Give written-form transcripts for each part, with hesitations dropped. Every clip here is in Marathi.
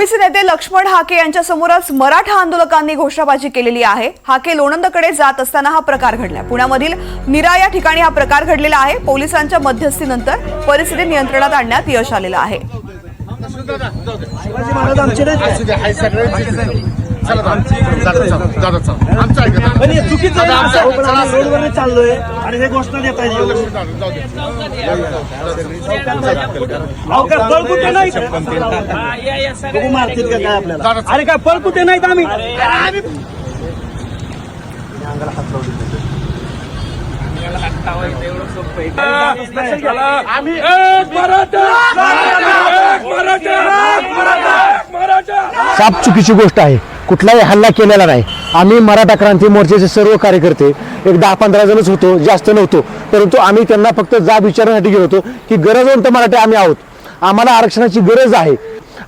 ओबीसी नेते लक्ष्मण हाके यांच्या समोरच मराठा आंदोलकांनी घोषणाबाजी केलेली आहे। हाके लोणंदकडे जात असताना हा प्रकार घडला। पुण्यामधील निरा या ठिकाणी हा प्रकार घडलेला आहे। पोलिसांच्या मध्यस्थीनंतर परिस्थिती नियंत्रणात आणण्यात यश आलेलं आहे। अरे काय पळ कुठे नाहीत आम्ही साप चुकीची गोष्ट आहे। कुठलाही हल्ला केलेला नाही। आम्ही मराठा क्रांती मोर्चाचे सर्व कार्यकर्ते एक 10-15 जणच होतो, जास्त नव्हतो, परंतु आम्ही त्यांना फक्त जाब विचारण्यासाठी गेलो होतो की गरजवंत मराठे आम्ही आहोत, आम्हाला आरक्षणाची गरज आहे।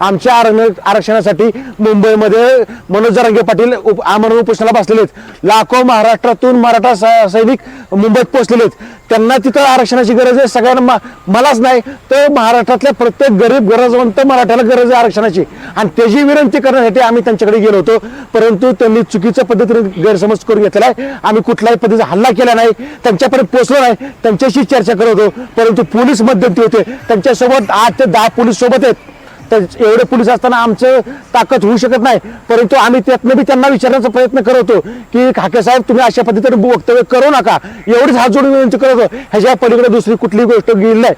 आमच्या आरक्षणासाठी मुंबईमध्ये मनोज जरांगे पाटील आमरण उपोषणाला बसलेले आहेत। लाखो महाराष्ट्रातून मराठा सैनिक मुंबईत पोहोचलेले आहेत। त्यांना तिथं आरक्षणाची गरज आहे। सगळ्यांना मलाच नाही तर महाराष्ट्रातल्या प्रत्येक गरीब गरजवंत मराठ्याला गरज आहे आरक्षणाची, आणि त्याची विनंती करण्यासाठी आम्ही त्यांच्याकडे गेलो होतो, परंतु त्यांनी चुकीच्या पद्धतीने गैरसमज करून घेतलेला आहे। आम्ही कुठल्याही पद्धतीचा हल्ला केला नाही, त्यांच्यापर्यंत पोहोचलो नाही, त्यांच्याशी चर्चा करत होतो, परंतु पोलीस मध्यंतरी होते। त्यांच्यासोबत 8 ते 10 पोलीस सोबत आहेत। एवढे पोलीस असताना आमचं ताकद होऊ शकत नाही, परंतु आम्ही त्यातनं बी त्यांना विचारण्याचा प्रयत्न करतो की हाके साहेब तुम्ही अशा पद्धतीने वक्तव्य करू नका, एवढीच हात जोडून विनंती करतो। ह्याच्या पलीकडे दुसरी कुठली गोष्ट गेली नाही।